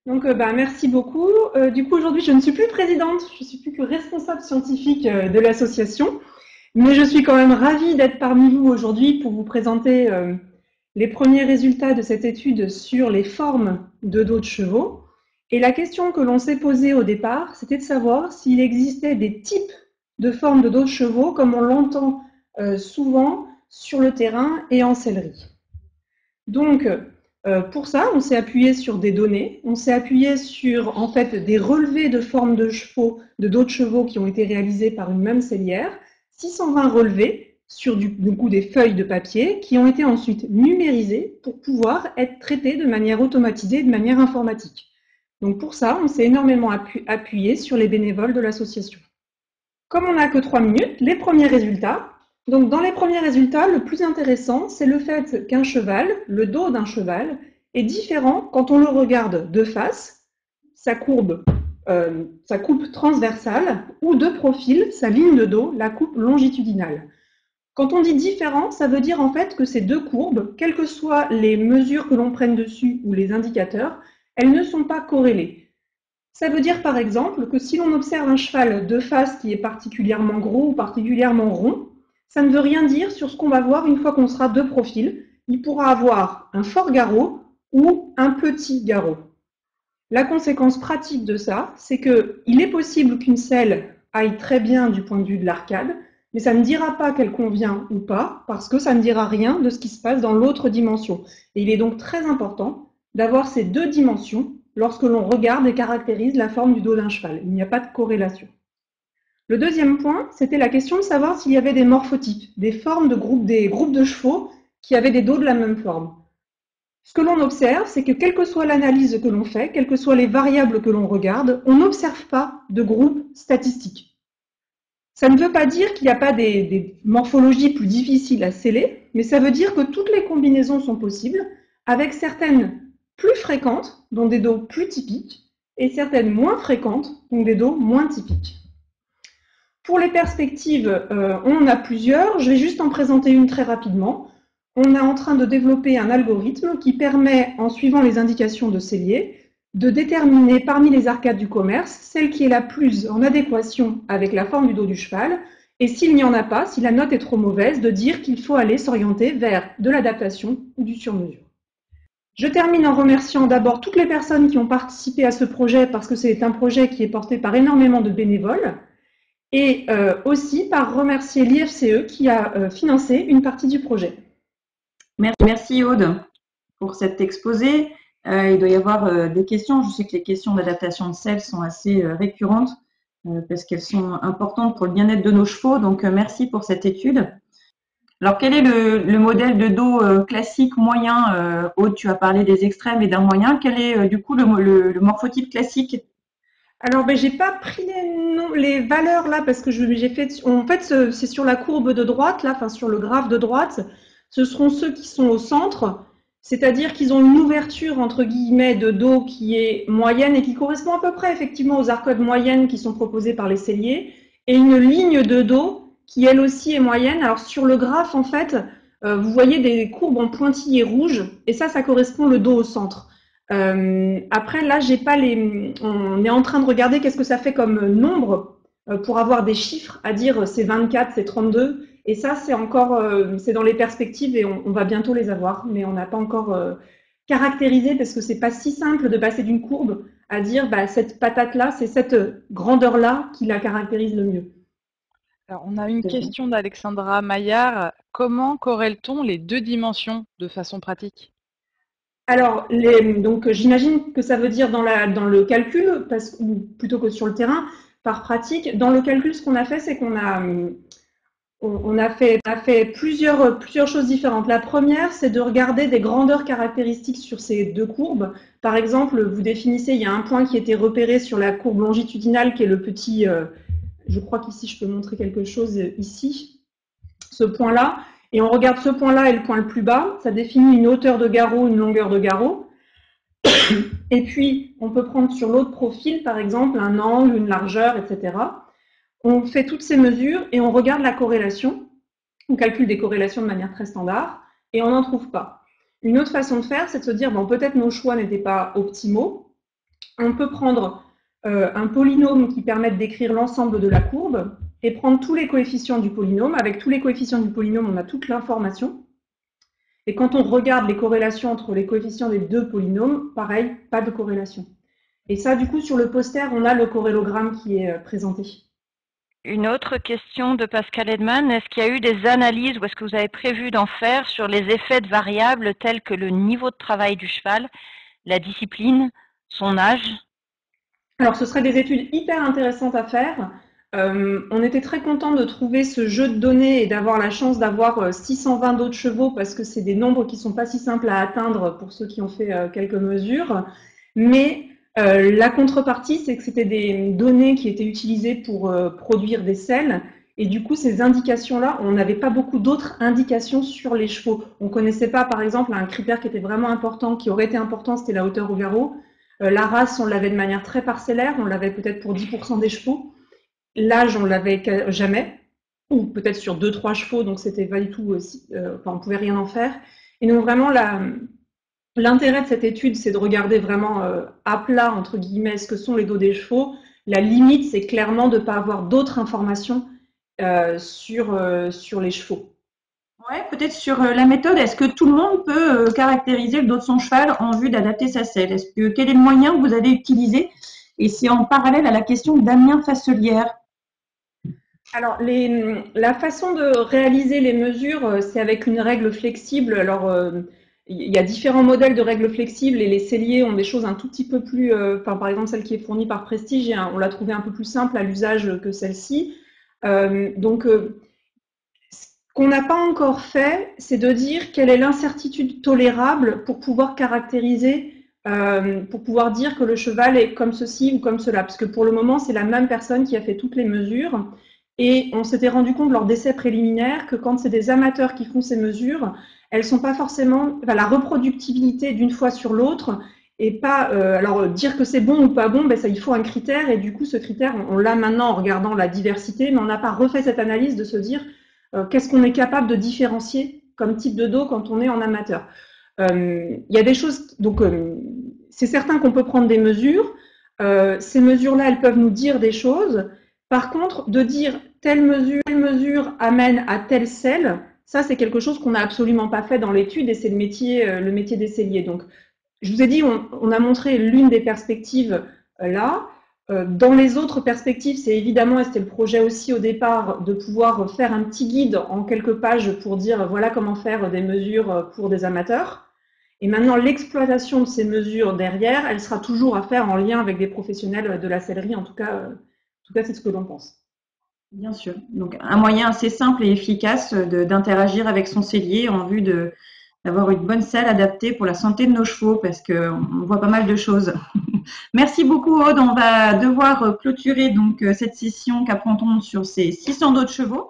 Merci beaucoup. Du coup, aujourd'hui, je ne suis plus présidente, je suis plus que responsable scientifique de l'association, mais je suis quand même ravie d'être parmi vous aujourd'hui pour vous présenter les premiers résultats de cette étude sur les formes de dos de chevaux. Et la question que l'on s'est posée au départ, c'était de savoir s'il existait des types de formes de dos de chevaux, comme on l'entend souvent sur le terrain et en sellerie. Donc, pour ça, on s'est appuyé sur des données, on s'est appuyé sur en fait des relevés de formes de chevaux, de dos de chevaux qui ont été réalisés par une même sellière, 620 relevés sur du coup des feuilles de papier qui ont été ensuite numérisées pour pouvoir être traités de manière automatisée, de manière informatique. Donc pour ça, on s'est énormément appuyé sur les bénévoles de l'association. Comme on n'a que 3 minutes, les premiers résultats. Donc, dans les premiers résultats, le plus intéressant, c'est le fait qu'un cheval, le dos d'un cheval, est différent quand on le regarde de face, sa coupe transversale, ou de profil, sa ligne de dos, la coupe longitudinale. Quand on dit différent, ça veut dire en fait que ces deux courbes, quelles que soient les mesures que l'on prenne dessus ou les indicateurs, elles ne sont pas corrélées. Ça veut dire par exemple que si l'on observe un cheval de face qui est particulièrement gros ou particulièrement rond, ça ne veut rien dire sur ce qu'on va voir une fois qu'on sera de profil. Il pourra avoir un fort garrot ou un petit garrot. La conséquence pratique de ça, c'est qu'il est possible qu'une selle aille très bien du point de vue de l'arcade, mais ça ne dira pas qu'elle convient ou pas, parce que ça ne dira rien de ce qui se passe dans l'autre dimension. Et il est donc très important d'avoir ces deux dimensions lorsque l'on regarde et caractérise la forme du dos d'un cheval. Il n'y a pas de corrélation. Le deuxième point, c'était la question de savoir s'il y avait des morphotypes, des formes de groupes, des groupes de chevaux qui avaient des dos de la même forme. Ce que l'on observe, c'est que quelle que soit l'analyse que l'on fait, quelles que soient les variables que l'on regarde, on n'observe pas de groupe statistique. Ça ne veut pas dire qu'il n'y a pas des morphologies plus difficiles à sceller, mais ça veut dire que toutes les combinaisons sont possibles, avec certaines plus fréquentes, dont des dos plus typiques, et certaines moins fréquentes, donc des dos moins typiques. Pour les perspectives, on en a plusieurs. Je vais juste en présenter une très rapidement. On est en train de développer un algorithme qui permet, en suivant les indications de Cellier, de déterminer parmi les arcades du commerce celle qui est la plus en adéquation avec la forme du dos du cheval, et s'il n'y en a pas, si la note est trop mauvaise, de dire qu'il faut aller s'orienter vers de l'adaptation ou du sur-mesure. Je termine en remerciant d'abord toutes les personnes qui ont participé à ce projet, parce que c'est un projet qui est porté par énormément de bénévoles, et aussi par remercier l'IFCE qui a financé une partie du projet. Merci Aude pour cet exposé. Il doit y avoir des questions. Je sais que les questions d'adaptation de selle sont assez récurrentes parce qu'elles sont importantes pour le bien-être de nos chevaux. Donc merci pour cette étude. Alors quel est le modèle de dos classique moyen Aude, tu as parlé des extrêmes et d'un moyen. Quel est du coup le morphotype classique? Alors, j'ai pas pris les valeurs là parce que j'ai fait. En fait, c'est sur la courbe de droite là, enfin sur le graphe de droite. Ce seront ceux qui sont au centre, c'est-à-dire qu'ils ont une ouverture entre guillemets de dos qui est moyenne et qui correspond à peu près effectivement aux arcades moyennes qui sont proposées par les selliers, et une ligne de dos qui elle aussi est moyenne. Alors sur le graphe en fait, vous voyez des courbes en pointillés rouges, et ça correspond le dos au centre. Après, là, j'ai pas les. On est en train de regarder qu'est-ce que ça fait comme nombre pour avoir des chiffres à dire c'est 24, c'est 32. Et ça, c'est encore, c'est dans les perspectives et on va bientôt les avoir, mais on n'a pas encore caractérisé parce que c'est pas si simple de passer d'une courbe à dire bah, cette patate-là, c'est cette grandeur-là qui la caractérise le mieux. Alors, on a une question d'Alexandra Maillard. Comment corrèle-t-on les deux dimensions de façon pratique? Alors, donc j'imagine que ça veut dire dans le calcul, ou plutôt que sur le terrain, par pratique. Dans le calcul, ce qu'on a fait, c'est qu'on a, on a fait plusieurs choses différentes. La première, c'est de regarder des grandeurs caractéristiques sur ces deux courbes. Par exemple, vous définissez, il y a un point qui était repéré sur la courbe longitudinale, qui est le petit, je crois qu'ici, je peux montrer quelque chose ici, ce point-là. Et on regarde ce point-là et le point le plus bas. Ça définit une hauteur de garrot, une longueur de garrot. Et puis, on peut prendre sur l'autre profil, par exemple, un angle, une largeur, etc. On fait toutes ces mesures et on regarde la corrélation. On calcule des corrélations de manière très standard et on n'en trouve pas. Une autre façon de faire, c'est de se dire, bon, peut-être nos choix n'étaient pas optimaux. On peut prendre un polynôme qui permet d'écrire l'ensemble de la courbe et prendre tous les coefficients du polynôme. Avec tous les coefficients du polynôme, on a toute l'information. Et quand on regarde les corrélations entre les coefficients des deux polynômes, pareil, pas de corrélation. Et ça, du coup, sur le poster, on a le corrélogramme qui est présenté. Une autre question de Pascal Edman, est-ce qu'il y a eu des analyses ou est-ce que vous avez prévu d'en faire sur les effets de variables tels que le niveau de travail du cheval, la discipline, son âge? Alors, ce seraient des études hyper intéressantes à faire. On était très content de trouver ce jeu de données et d'avoir la chance d'avoir 620 d'autres chevaux parce que c'est des nombres qui sont pas si simples à atteindre pour ceux qui ont fait quelques mesures. Mais la contrepartie, c'est que c'était des données qui étaient utilisées pour produire des selles. Et du coup, ces indications-là, on n'avait pas beaucoup d'autres indications sur les chevaux. On connaissait pas, par exemple, un critère qui était vraiment important, qui aurait été important, c'était la hauteur au garrot. La race, on l'avait de manière très parcellaire, on l'avait peut-être pour 10% des chevaux. L'âge, on l'avait jamais, ou peut-être sur 2-3 chevaux, donc c'était pas du tout, on pouvait rien en faire. Et donc vraiment, l'intérêt de cette étude, c'est de regarder vraiment à plat, entre guillemets, ce que sont les dos des chevaux. La limite, c'est clairement de ne pas avoir d'autres informations sur les chevaux. Ouais, peut-être sur la méthode, est-ce que tout le monde peut caractériser le dos de son cheval en vue d'adapter sa selle? Quel est le moyen que vous allez utiliser? Et c'est en parallèle à la question de Damien Fasselière. Alors, la façon de réaliser les mesures, c'est avec une règle flexible. Alors, il y a différents modèles de règles flexibles et les selliers ont des choses un tout petit peu plus, par exemple, celle qui est fournie par Prestige, on l'a trouvée un peu plus simple à l'usage que celle-ci. Donc, ce qu'on n'a pas encore fait, c'est de dire quelle est l'incertitude tolérable pour pouvoir caractériser, pour pouvoir dire que le cheval est comme ceci ou comme cela. Parce que pour le moment, c'est la même personne qui a fait toutes les mesures. Et on s'était rendu compte lors d'essais préliminaires que quand c'est des amateurs qui font ces mesures, elles sont pas forcément, la reproductibilité d'une fois sur l'autre et pas, alors dire que c'est bon ou pas bon, ça, il faut un critère et du coup ce critère, on l'a maintenant en regardant la diversité, mais on n'a pas refait cette analyse de se dire qu'est-ce qu'on est capable de différencier comme type de dos quand on est en amateur. Il y a des choses, donc c'est certain qu'on peut prendre des mesures. Ces mesures-là, elles peuvent nous dire des choses. Par contre, de dire telle mesure amène à telle selle, ça c'est quelque chose qu'on n'a absolument pas fait dans l'étude et c'est le métier des selliers. Donc, je vous ai dit, on a montré l'une des perspectives là. Dans les autres perspectives, c'est évidemment, et c'était le projet aussi au départ, de pouvoir faire un petit guide en quelques pages pour dire voilà comment faire des mesures pour des amateurs. Et maintenant, l'exploitation de ces mesures derrière, elle sera toujours à faire en lien avec des professionnels de la sellerie, en tout cas, c'est ce que l'on pense. Bien sûr. Donc, un moyen assez simple et efficace d'interagir avec son sellier en vue d'avoir une bonne selle adaptée pour la santé de nos chevaux, parce qu'on voit pas mal de choses. Merci beaucoup, Aude. On va devoir clôturer donc cette session qu'apprend-on sur ces 600 dos de chevaux.